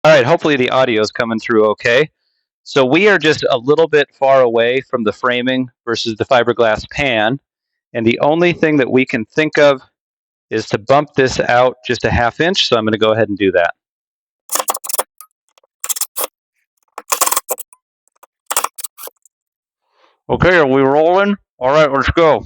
All right, hopefully the audio is coming through okay. So we are just a little bit far away from the framing versus the fiberglass pan, and the only thing that we can think of is to bump this out just a ½ inch, so I'm going to go ahead and do that. Okay, are we rolling? All right, let's go.